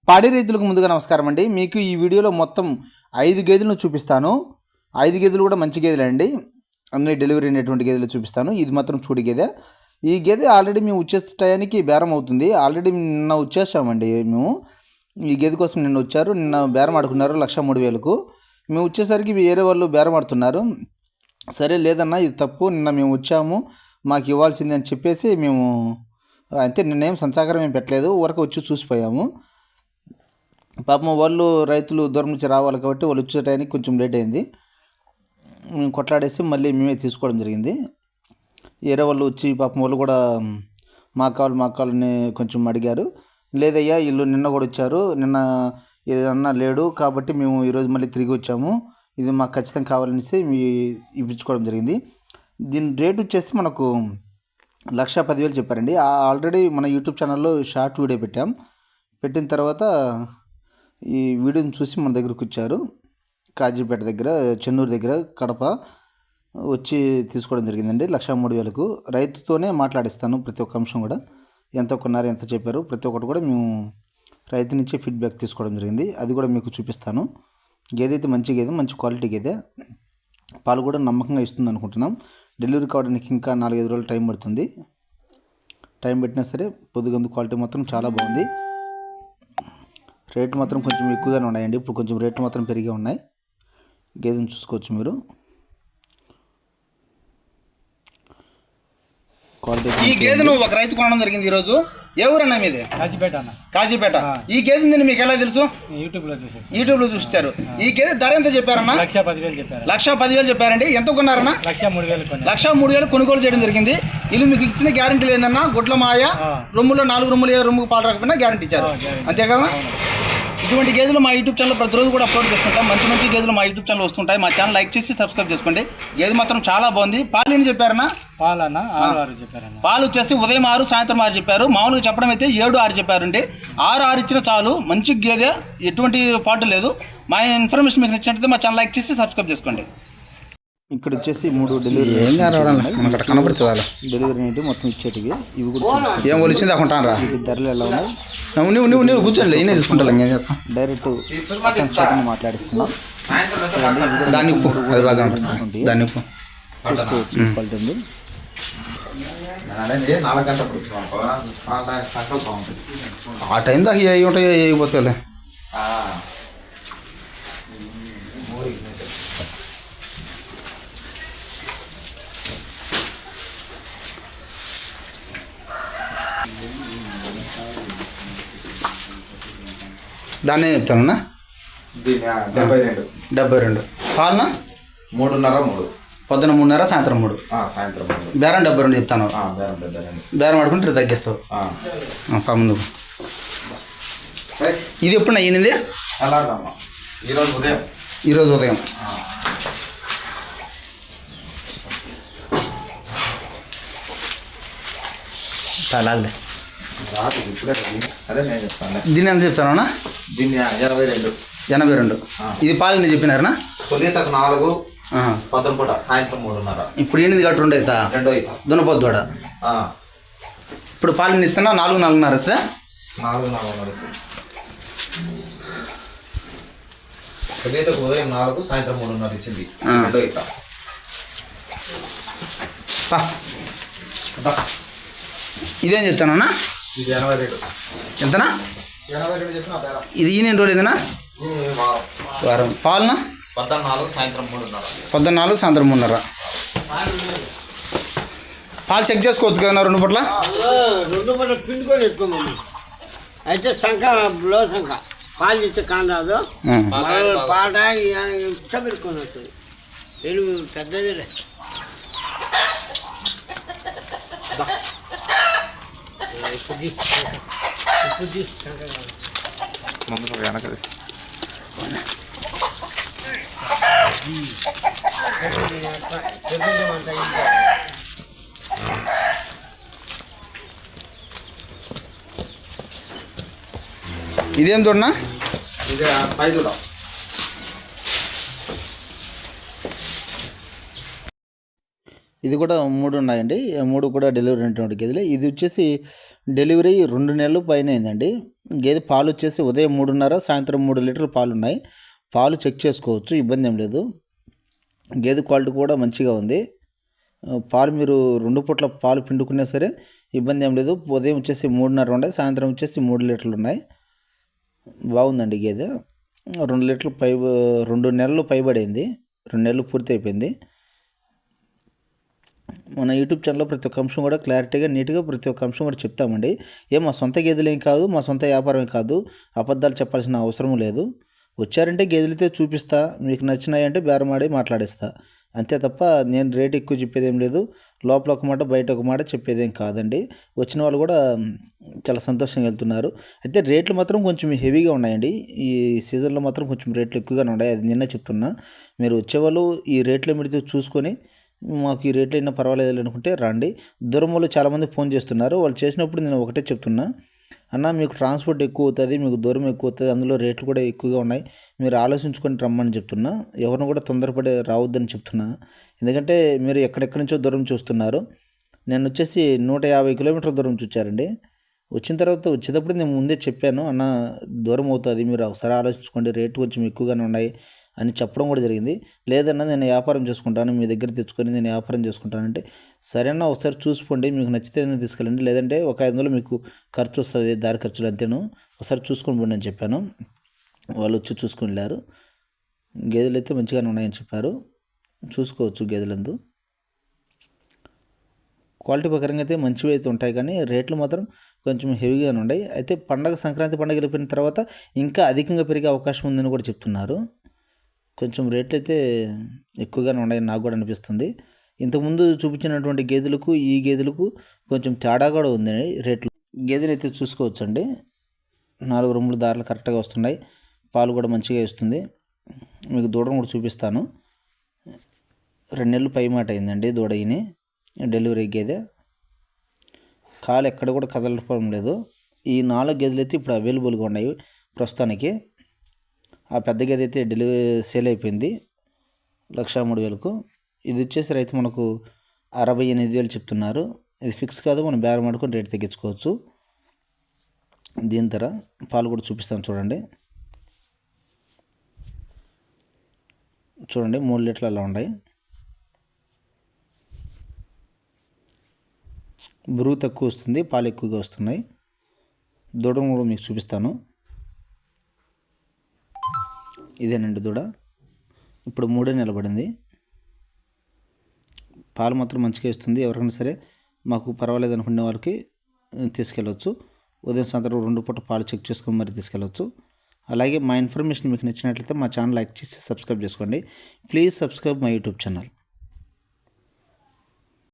పాడి రైతులకు ముందుగా నమస్కారం అండి. మీకు ఈ వీడియోలో మొత్తం 5 గేదెలను చూపిస్తాను. 5 గేదెలు కూడా మంచి గేదెలే అండి. అన్ని డెలివరీ అయినటువంటి గేదెలు చూపిస్తాను. ఇది మాత్రం చూడి గేదె. ఈ గేదె ఆల్రెడీ మేము వచ్చేసే టయానికి బేరం అవుతుంది. ఆల్రెడీ నిన్న వచ్చేసామండి. మేము ఈ గేదె కోసం నిన్న వచ్చారు. నిన్న బేరం ఆడుకున్నారు 1,03,000కు. మేము వచ్చేసరికి వేరే వాళ్ళు బేరం ఆడుతున్నారు. సరే లేదన్నా ఇది తప్పు, నిన్న మేము వచ్చాము, మాకు ఇవ్వాల్సిందే అని చెప్పేసి మేము అంతే. నిన్నేం సంసాకరం ఏం పెట్టలేదు, ఊరకు వచ్చి చూసిపోయాము. పాపం వాళ్ళు రైతులు దూరం నుంచి రావాలి కాబట్టి వాళ్ళు వచ్చే టైంకి కొంచెం లేట్ అయింది. మేము కొట్లాడేసి మళ్ళీ మేమే తీసుకోవడం జరిగింది. వేరే వాళ్ళు వచ్చి పాపం వాళ్ళు కూడా మాకు కావాలని కొంచెం అడిగారు. లేదయ్యా వీళ్ళు నిన్న కూడా వచ్చారు, నిన్న ఏదన్నా లేడు కాబట్టి మేము ఈరోజు మళ్ళీ తిరిగి వచ్చాము, ఇది మాకు ఖచ్చితంగా కావాలనేసి ఇప్పించుకోవడం జరిగింది. దీని రేట్ వచ్చేసి మనకు 1,10,000 చెప్పారండి. ఆల్రెడీ మన యూట్యూబ్ ఛానల్లో షార్ట్ వీడియో పెట్టిన తర్వాత ఈ వీడియోని చూసి మన దగ్గరకు వచ్చారు. కాజీపేట దగ్గర, చెన్నూరు దగ్గర, కడప వచ్చి తీసుకోవడం జరిగిందండి 1,03,000కు. రైతుతోనే మాట్లాడిస్తాను ప్రతి ఒక్క అంశం కూడా, ఎంత కొన్నారు, ఎంత చెప్పారు, ప్రతి ఒక్కటి కూడా మేము రైతు నుంచి ఫీడ్బ్యాక్ తీసుకోవడం జరిగింది. అది కూడా మీకు చూపిస్తాను. గేదె అయితే మంచి గేదె, మంచి క్వాలిటీ గేదె. పాలు కూడా నమ్మకంగా ఇస్తుంది అనుకుంటున్నాం. డెలివరీ కావడానికి ఇంకా 4-5 రోజులు టైం పడుతుంది. టైం పెట్టినా సరే పొద్దుగందు క్వాలిటీ మాత్రం చాలా బాగుంది. రేట్లు మాత్రం కొంచెం ఎక్కువగానే ఉన్నాయండి. ఇప్పుడు కొంచెం రేట్లు మాత్రం పెరిగే ఉన్నాయి. గేదెను చూసుకోవచ్చు మీరు. ఈ గేదెను ఒక రైతు కొనడం జరిగింది ఈరోజు. ఏ ఊరన్నా మీది? కాజీపేట. ఈ గేదె మీకు ఎలా తెలుసు? యూట్యూబ్ లో చూస్తారు. ఈ గేదె ధర ఎంత చెప్పారన్నా? 1,10,000 చెప్పారండి. ఎంత కొన్నారన్నా? 1,03,000 కొనుగోలు చేయడం జరిగింది. వీళ్ళు మీకు ఇచ్చిన గ్యారంటీ లేదన్నా, గుడ్ల మాయ, రొమ్ములో 4 రొమ్ములు, 7 రొమ్ముకు పాలు రాకపోయినా గ్యారంటీ ఇచ్చారు, అంతే కదా. ఇటువంటి గేదెలు మా యూట్యూబ్ ఛానల్ ప్రతిరోజు కూడా అప్లోడ్ చేస్తుంటాం. మంచి గేదెలు మా యూట్యూబ్ ఛానల్ వస్తుంటాయి. మా ఛానల్ లైక్ చేసి సబ్స్క్రైబ్ చేసుకోండి. గేదె మాత్రం చాలా బాగుంది. పాలు ఏం చెప్పారన్నా? పాలు వచ్చేసి ఉదయం 6, సాయంత్రం 6 చెప్పారు. మామూలుగా చెప్పడం అయితే 7-6 చెప్పారండి. 6 ఇచ్చిన చాలు. మంచి గేదె, ఎటువంటి పాటు లేదు. మా ఇన్ఫర్మేషన్ మీకు నచ్చినట్లయితే మా ఛానల్ లైక్ చేసి సబ్స్క్రైబ్ చేసుకోండి. ఇక్కడ వచ్చేసి 3 డెలివరీ కనబడుతుంది. డెలివరీ అనేది మొత్తం ఇచ్చేటివి. ఇవి కూడా ఏం వచ్చింది అనుకుంటారా? ధరలు ఎలా ఉన్నాయి? నువ్వు కూర్చోండి, నేనే తీసుకుంటా. ఏం చేస్తాం, డైరెక్ట్ మాట్లాడిస్తున్నాం. దాన్ని అది బాగా దాన్ని పడుతుంది. ఆ టైం దాకా ఏ ఉంటాయో వేయకపోతే దాన్నే చెప్తానన్నా. 72 పాలన 3:30 పొద్దున 3:30, సాయంత్రం 3. బేరం 72 చెప్తాను. బేరం ఆడుకుంటే తగ్గిస్తావు. ముందు ఇది ఎప్పుడు అయ్యింది? ఈరోజు ఉదయం. అలాగే దీన్ని ఎంత చెప్తానా? దీన్ని 82. ఇది పాలు నేను చెప్పినారనా? 4, పొద్దున సాయంత్రం 3:30. ఇప్పుడు 8 గంట 2 అవుతా దున్నపోద్దు కూడా. ఇప్పుడు పాలు ఇస్తున్నా 4-4:30 అవుతుందా? 4-4:30. ఉదయం 4, సాయంత్రం 3:30 ఇచ్చింది. 2 అవుతా. ఇదేం చెప్తానన్నా? ఇది 82. ఎంతనా? 82 చెప్పిన. ఇది ఈ నేను రోజు ఏదైనా వారం. పాలన 14, సాయంత్రం 3:30. 14, సాయంత్రం 3:30. పాలు చెక్ చేసుకోవచ్చు కదా 2 పూట్ల? 2 పూట్ల పిండుకొని ఎక్కువ అయితే సంఖ లో సంఖ పాలు ఇచ్చే కాదు. పాట ఇష్టం పెట్టుకొని వస్తుంది. పెద్దది ఇదేం చూడనా? ఇది 5 చూడ. ఇది కూడా 3 ఉన్నాయండి. 3 కూడా డెలివరీ అయినటువంటి గేదెలు. ఇది వచ్చేసి డెలివరీ 2 నెలలు పైన అయిందండి. గేదె పాలు వచ్చేసి ఉదయం 3:30 సాయంత్రం 3 లీటర్లు పాలు ఉన్నాయి. పాలు చెక్ చేసుకోవచ్చు, ఇబ్బంది ఏం లేదు. గేదె క్వాలిటీ కూడా మంచిగా ఉంది. పాలు మీరు 2 పూట్ల పాలు పిండుకున్నా సరే ఇబ్బంది ఏం లేదు. ఉదయం వచ్చేసి 3:30 ఉన్నాయి, సాయంత్రం వచ్చేసి 3 లీటర్లు ఉన్నాయి. బాగుందండి గేదె. 2 లీటర్లు 2 నెలలు పైబడింది. 2 నెలలు పూర్తి అయిపోయింది. మన యూట్యూబ్ ఛానల్లో ప్రతి ఒక్క అంశం కూడా క్లారిటీగా నీట్గా ప్రతి ఒక్క అంశం కూడా చెప్తామండి. మా సొంత గేదెలు ఏం కాదు, మా సొంత వ్యాపారం కాదు, అబద్ధాలు చెప్పాల్సిన అవసరం లేదు. వచ్చారంటే గేదెలతో చూపిస్తా, మీకు నచ్చినాయి అంటే బేరమాడి మాట్లాడిస్తా, అంతే తప్ప నేను రేట్ ఎక్కువ చెప్పేది ఏం లేదు. లోపల ఒక మాట బయట ఒక మాట చెప్పేదేం కాదండి. వచ్చిన వాళ్ళు కూడా చాలా సంతోషంగా వెళ్తున్నారు. అయితే రేట్లు మాత్రం కొంచెం హెవీగా ఉన్నాయండి. ఈ సీజన్లో మాత్రం కొంచెం రేట్లు ఎక్కువగానే ఉన్నాయి. అది నిన్న చెప్తున్నా. మీరు వచ్చేవాళ్ళు ఈ రేట్ల మీద చూసుకొని మాకు ఈ రేట్లు అయినా పర్వాలేదు అనుకుంటే రండి. దూరం వాళ్ళు చాలామంది ఫోన్ చేస్తున్నారు. వాళ్ళు చేసినప్పుడు నేను ఒకటే చెప్తున్నా, అన్న మీకు ట్రాన్స్పోర్ట్ ఎక్కువ అవుతుంది, మీకు దూరం ఎక్కువ అవుతుంది, అందులో రేట్లు కూడా ఎక్కువగా ఉన్నాయి, మీరు ఆలోచించుకొని రమ్మని చెప్తున్నా. ఎవరిని కూడా తొందరపడి రావద్దని చెప్తున్నా. ఎందుకంటే మీరు ఎక్కడెక్కడి నుంచో దూరం చూస్తున్నారు. నేను వచ్చేసి 150 కిలోమీటర్ల దూరం చూచారండి. వచ్చిన తర్వాత వచ్చేటప్పుడు నేను ముందే చెప్పాను, అన్న దూరం అవుతుంది, మీరు ఒకసారి ఆలోచించుకోండి, రేటు కొంచెం ఎక్కువగానే ఉన్నాయి అని చెప్పడం కూడా జరిగింది. లేదన్నా నేను వ్యాపారం చేసుకుంటాను, మీ దగ్గర తెచ్చుకొని నేను వ్యాపారం చేసుకుంటానంటే, సరేనా ఒకసారి చూసుకోండి, మీకు నచ్చితే తీసుకెళ్ళండి, లేదంటే ఒక 500 మీకు ఖర్చు వస్తుంది, దారి ఖర్చులు అంతేను, ఒకసారి చూసుకొని పోండి అని చెప్పాను. వాళ్ళు వచ్చి చూసుకొని వెళ్ళారు. గేదెలు అయితే మంచిగానే ఉన్నాయని చెప్పారు. చూసుకోవచ్చు గేదెలందు. క్వాలిటీ ప్రకారంగా అయితే మంచివి అయితే ఉంటాయి, కానీ రేట్లు మాత్రం కొంచెం హెవీగానే ఉన్నాయి. అయితే సంక్రాంతి పండుగ వెళ్ళిపోయిన తర్వాత ఇంకా అధికంగా పెరిగే అవకాశం ఉందని కూడా చెప్తున్నారు. కొంచెం రేట్లు అయితే ఎక్కువగానే ఉన్నాయని నాకు కూడా అనిపిస్తుంది. ఇంతకుముందు చూపించినటువంటి గేదెలకు ఈ గేదెలకు కొంచెం తేడా కూడా ఉంది రేట్లు. గేదెలు అయితే చూసుకోవచ్చండి. 4 రొమ్ములు దారులు కరెక్ట్గా వస్తున్నాయి. పాలు కూడా మంచిగా ఇస్తుంది. మీకు దూడను కూడా చూపిస్తాను. 2 నెలలు పై మాట అయిందండి దూడ. డెలివరీ గేదె. కాలు ఎక్కడ కూడా కదలడం లేదు. ఈ 4 గేదెలు అయితే ఇప్పుడు అవైలబుల్గా ఉన్నాయి ప్రస్తుతానికి. ఆ పెద్ద గేదె అయితే డెలివరీ సేల్ అయిపోయింది 1,03,000కు. ఇది వచ్చేసి రైతు మనకు 68,000 చెప్తున్నారు. ఇది ఫిక్స్ కాదు, మనం బేరం ఆడుకొని రేట్ తగ్గించుకోవచ్చు. దీని ధర పాలు కూడా చూపిస్తాను చూడండి. 3 లీటర్లు అలా ఉన్నాయి. బరువు తక్కువ వస్తుంది, పాలు ఎక్కువగా వస్తున్నాయి. దూడను కూడా మీకు చూపిస్తాను. ఇదేనండి దూడ. ఇప్పుడు 3 నిలబడింది. పాలు మాత్రం మంచిగా ఇస్తుంది. ఎవరికైనా సరే మాకు పర్వాలేదు అనుకునే వాళ్ళకి తీసుకెళ్ళవచ్చు. ఉదయం సాయంత్రం 2 పూట పాలు చెక్ చేసుకొని మరి తీసుకెళ్ళవచ్చు. అలాగే మా ఇన్ఫర్మేషన్ మీకు నచ్చినట్లయితే మా ఛానల్ లైక్ చేసి సబ్స్క్రైబ్ చేసుకోండి. Please subscribe my YouTube channel.